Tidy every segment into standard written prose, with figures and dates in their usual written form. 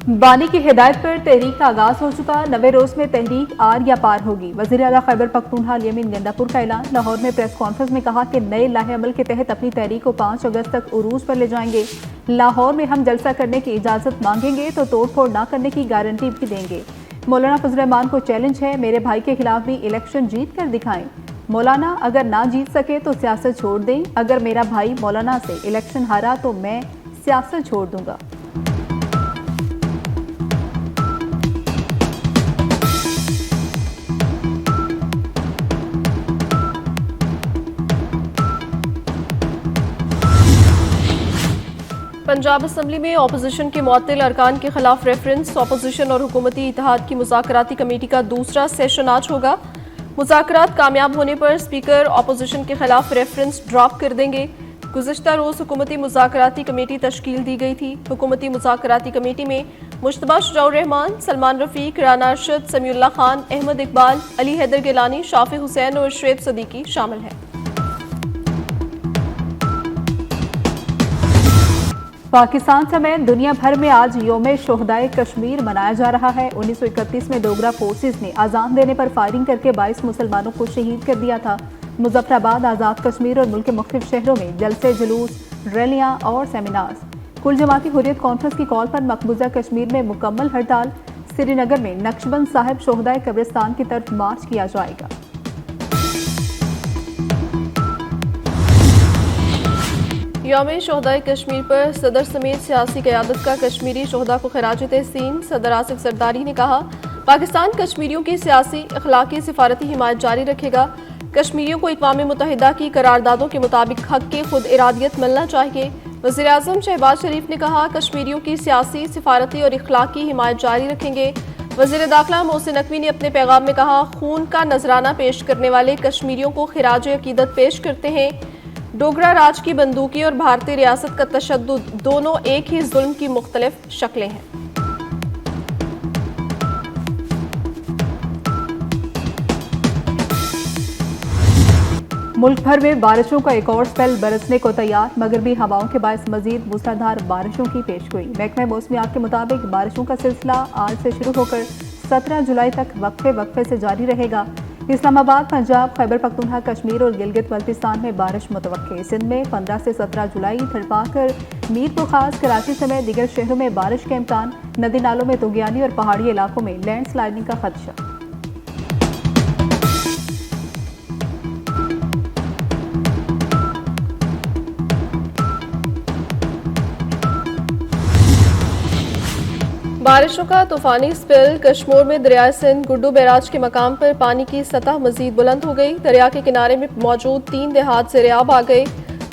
बानी की हिदायत पर तहरीक का आगाज हो चुका। नवे रोज में तहरीक आर या पार होगी। वजीर आला खैबर पख्तूनख्वा अल यमीन गंडापुर का ऐलान। लाहौर में प्रेस कॉन्फ्रेंस में कहा कि नए लाहे अमल के तहत अपनी तहरीक को 5 अगस्त तक उरूज पर ले जाएंगे। लाहौर में हम जलसा करने की इजाजत मांगेंगे तो तोड़ फोड़ न करने की गारंटी भी देंगे। मौलाना फजल रहमान को चैलेंज है, मेरे भाई के खिलाफ भी इलेक्शन जीत कर दिखाएं। मौलाना अगर ना जीत सके तो सियासत छोड़ दें। अगर मेरा भाई मौलाना से इलेक्शन हारा तो मैं सियासत छोड़ दूंगा। पंजाब असम्बली में अपोजिशन के मुअत्तिल अरकान के खिलाफ रेफरेंस। अपोजिशन और हुकूमती इत्तेहाद की मुज़ाकराती कमेटी का दूसरा सेशन आज होगा। मुज़ाकरात कामयाब होने पर स्पीकर अपोजिशन के खिलाफ रेफरेंस ड्रॉप कर देंगे। गुज़िश्ता रोज़ हुकूमती मुज़ाकराती कमेटी तश्कील दी गई थी। हुकूमती मुज़ाकराती कमेटी में मुश्तबा शुजाउर रहमान, सलमान रफ़ीक, राना अरशद, समीउल्लाह खान, अहमद इकबाल, अली हैदर गिलानी, शाफी हुसैन और शुएब सदीकी शामिल हैं। पाकिस्तान समेत दुनिया भर में आज यौम शोहदाए कश्मीर मनाया जा रहा है। 1931 में डोगरा फोर्सेस ने आज़ान देने पर फायरिंग करके 22 मुसलमानों को शहीद कर दिया था। मुजफ्फराबाद, आज़ाद कश्मीर और मुल्क के मुख्तलिफ शहरों में जलसे, जुलूस, रैलियां और सेमिनार्स। कुल जमाती हुर्रियत कॉन्फ्रेंस की कॉल पर मकबूजा कश्मीर में मुकम्मल हड़ताल। श्रीनगर में नक्शबंद साहिब शोहदाए कब्रिस्तान की तरफ मार्च किया जाएगा। यौम शोहदाए कश्मीर पर सदर समेत सियासी क़यादत का कश्मीरी शोहदा को खराज तहसीन। सदर आसिफ जरदारी ने कहा, पाकिस्तान कश्मीरियों की सियासी, अखलाकी, सिफारती हिमायत जारी रखेगा। कश्मीरियों को अक़वाम मुत्तहिदा की करारदादों के मुताबिक हक की खुद इरादियत मिलना चाहिए। वज़ीर आज़म शहबाज शरीफ ने कहा, कश्मीरियों की सियासी, सिफारती और अखलाकी हिमायत जारी रखेंगे। वज़ीर दाखिला मोहसिन नकवी ने अपने पैगाम में कहा, खून का नजराना पेश करने वाले कश्मीरियों को खिराज अकीदत पेश करते हैं। डोगरा राज की बंदूकी और भारतीय रियासत का तशद्दुद दोनों एक ही जुल्म की मुख्तलिफ शक्लें हैं। मुल्क भर में बारिशों का एक और स्पेल बरसने को तैयार। मगरबी हवाओं के बायस मजीद मूसलाधार बारिशों की पेशगोई। महकमा मौसमियात के मुताबिक बारिशों का सिलसिला आज से शुरू होकर 17 जुलाई तक वक्फे वक्फे से जारी रहेगा। इस्लामाबाद, पंजाब, खैबर पख्तूनख्वा, कश्मीर और गिलगित बल्तिस्तान में बारिश मुतवक्के। सिंध में 15 से 17 जुलाई, थरपाकर, मीरपुर खास, कराची समेत दीगर शहरों में बारिश का इम्कान। नदी नालों में तुगयानी और पहाड़ी इलाकों में लैंडस्लाइडिंग का खदशा। बारिशों का तूफानी स्पेल। कश्मीर में दरिया सिंध गुड्डू बैराज के मकाम पर पानी की सतह मजीद बुलंद हो गई। दरिया के किनारे में मौजूद 3 देहात ज़ेर-ए-आब आ गए।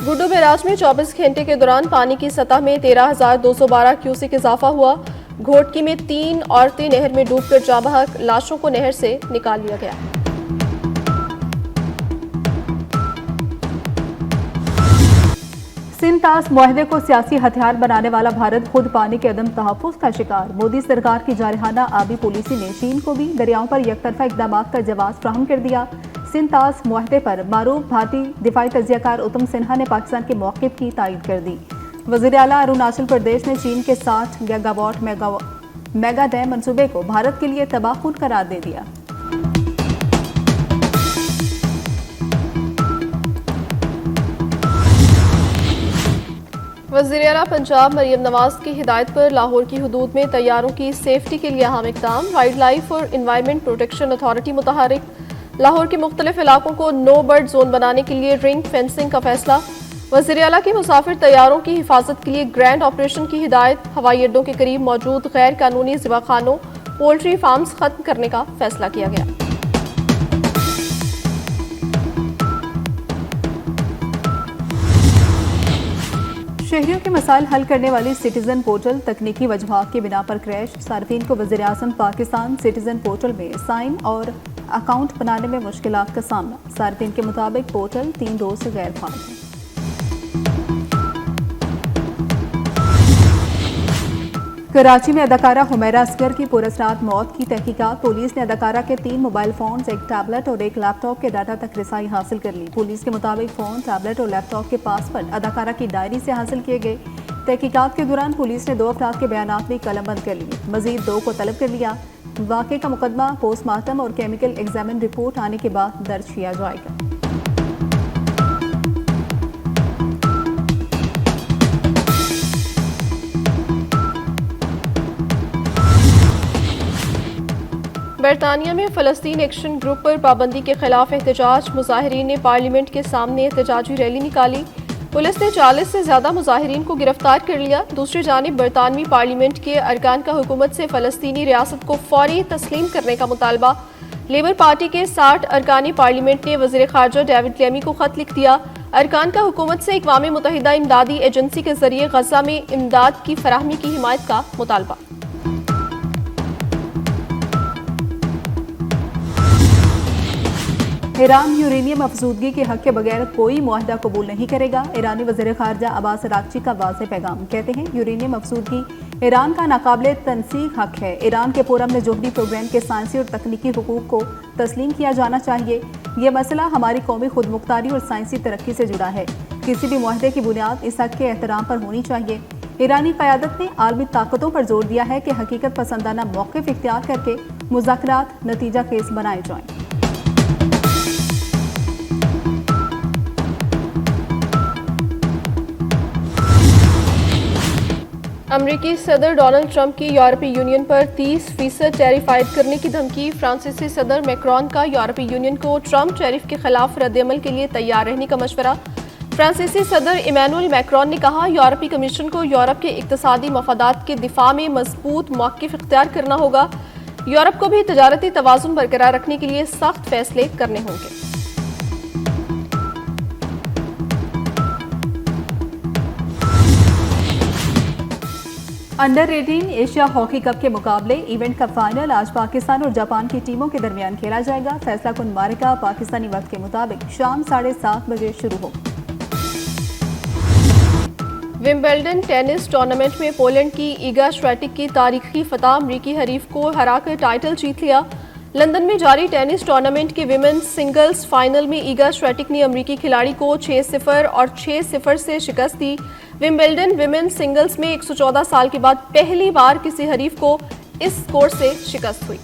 गुड्डू बैराज में 24 घंटे के दौरान पानी की सतह में 13,212 क्यूसेक इजाफा हुआ। घोटकी में 3 औरतें नहर में डूबकर जा बहक, लाशों को नहर से निकाल लिया गया। सिंध-तास मुआहदे को सियासी हथियार बनाने वाला भारत खुद पानी के अदम तहफ़्फ़ुज़ का शिकार। मोदी सरकार की जारहाना आबी पॉलिसी ने चीन को भी दरियाओं पर एकतरफा इक़दामात का जवाब फ्राहम कर दिया। सिंध-तास मुआहदे पर मारूफ भारतीय दिफाई तज्ज़ियाकार उत्तम सिन्हा ने पाकिस्तान के मौक़िफ़ की तायीद कर दी। वज़ीर आला अरुणाचल प्रदेश ने चीन के 60 गीगावाट मेगा डैम मनसूबे को भारत के लिए तबाहकुन करार दे दिया। वज़ीर आला पंजाब मरियम नवाज की हिदायत पर लाहौर की हदूद में तैयारों की सेफ्टी के लिए अहम इक़दाम। वाइल्ड लाइफ और इन्वायरमेंट प्रोटेक्शन अथॉरिटी मुतहरिक। लाहौर के मुख्तलिफ इलाकों को नो बर्ड जोन बनाने के लिए रिंग फेंसिंग का फैसला। वज़ीर आला की मुसाफिर तैयारों की हिफाजत के लिए ग्रैंड ऑपरेशन की हिदायत। हवाई अड्डों के करीब मौजूद गैर कानूनी ज़िबाखानों, पोल्ट्री फार्म्स खत्म करने का फैसला किया गया। शहरियों के मसाइल हल करने वाली सिटीजन पोर्टल तकनीकी वजहात की बिना पर क्रैश। सार्फिन को वज़ीर आज़म पाकिस्तान सिटीजन पोर्टल में साइन और अकाउंट बनाने में मुश्किलात का सामना। सार्फिन के मुताबिक पोर्टल 3 रोज से गैर फाल है। कराची में अदाकारा हुमैरा असगर की पुरस्रात मौत की तहकीकात। पुलिस ने अदाकारा के 3 मोबाइल फोन्स, एक टैबलेट और एक लैपटॉप के डाटा तक रसाई हासिल कर ली। पुलिस के मुताबिक फोन, टैबलेट और लैपटॉप के पासवर्ड अदाकारा की डायरी से हासिल किए गए। तहकीकात के दौरान पुलिस ने 2 अफराद के बयानात भी कलमबंद कर लिए। मजीद 2 को तलब कर लिया। वाक़े का मुकदमा पोस्टमार्टम और केमिकल एग्जामिन रिपोर्ट आने के बाद दर्ज किया जाएगा। बरतानिया में फ़लस्तीन एक्शन ग्रुप पर पाबंदी के खिलाफ एहतजाज। मुजाहिरीन ने पार्लियामेंट के सामने एहतजाजी रैली निकाली। पुलिस ने 40 से ज्यादा मुजाहिरीन को गिरफ्तार कर लिया। दूसरी जानिब बरतानवी पार्लियामेंट के अरकान का हुकूमत से फ़लस्तीनी रियासत को फौरी तस्लीम करने का मुतालबा। लेबर पार्टी के 60 अरकानी पार्लियामेंट ने वज़ीर ख़ारजा डेविड लेमी को खत लिख दिया। अरकान का हुकूमत से अक़वाम मुत्तहिदा इमदादी एजेंसी के जरिए गजा में इमदाद की फराहमी की हिमायत का मुतालबा। ईरान यूरेनियम अफजूदगी के हक के बगैर कोई मुआहदा कबूल नहीं करेगा। ईरानी वज़ीर ख़ारजा अब्बास अराग़ची का वाज़ेह पैगाम। कहते हैं यूरेनियम अफजूदगी ईरान का नाकाबिले तनसीख हक है। ईरान के पुरअमन जोहरी प्रोग्राम के साइंसी और तकनीकी हुकूक को तस्लीम किया जाना चाहिए। ये मसला हमारी कौमी खुदमुख्तारी और साइंसी तरक्की से जुड़ा है। किसी भी मुआहदे की बुनियाद इस हक के एहतराम पर होनी चाहिए। ईरानी क़यादत ने आलमी ताकतों पर जोर दिया है कि हकीकत पसंदाना मौक़िफ़ इख्तियार करके मुज़ाकरात नतीजा खेज बनाए जाएं। अमरीकी सदर डोनाल्ड ट्रंप की यूरोपीय यूनियन पर 30% टैरिफ आयद करने की धमकी। फ्रांसीसी सदर मैक्रोन का यूरोपीय यूनियन को ट्रंप टैरिफ के खिलाफ रद्दअमल के लिए तैयार रहने का मशवरा। फ्रांसीसी सदर इमैनुअल मैक्रोन ने कहा, यूरोपीय कमीशन को यूरोप के इक्तिसादी मफादात के दिफा में मजबूत मौक़िफ़ इख्तियार करना होगा। यूरोप को भी तजारती तवाज़ुन बरकरार रखने के लिए सख्त फैसले करने होंगे। अंडर 18 एशिया हॉकी कप के मुकाबले इवेंट का फाइनल आज पाकिस्तान और जापान की टीमों के दरमियान खेला जाएगा। फैसला कुन मारिका पाकिस्तानी वक्त के मुताबिक शाम 7:30 बजे शुरू होगा। विंबलडन टेनिस टूर्नामेंट में पोलैंड की ईगा श्वेटिक की तारीखी फतह। अमरीकी हरीफ को हराकर टाइटल जीत लिया। लंदन में जारी टेनिस टूर्नामेंट के विमेंस सिंगल्स फाइनल में ईगा श्वेटिक ने अमरीकी खिलाड़ी को 6-0 और 6-0 से शिकस्त दी। विंबलडन विमेंस सिंगल्स में 114 साल के बाद पहली बार किसी हरीफ को इस स्कोर से शिकस्त हुई।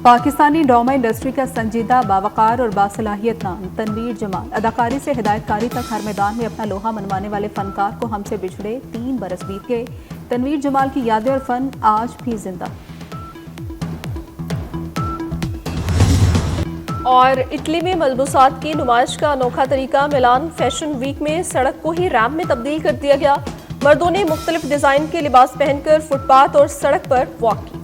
पाकिस्तानी ड्रामा इंडस्ट्री का संजीदा, बावकार और बासलाहियत नाम तनवीर जमाल अदाकारी से हिदायतकारी तक हर मैदान में अपना लोहा मनवाने वाले फनकार को हमसे बिछड़े 3 बरस बीत गए। तनवीर जमाल की यादें और फन आज भी जिंदा। और इटली में मलबूसात की नुमाइश का अनोखा तरीका। मिलान फैशन वीक में सड़क को ही रैंप में तब्दील कर दिया गया। मर्दों ने मुख्तलिफ डिजाइन के लिबास पहनकर फुटपाथ और सड़क पर वॉक की।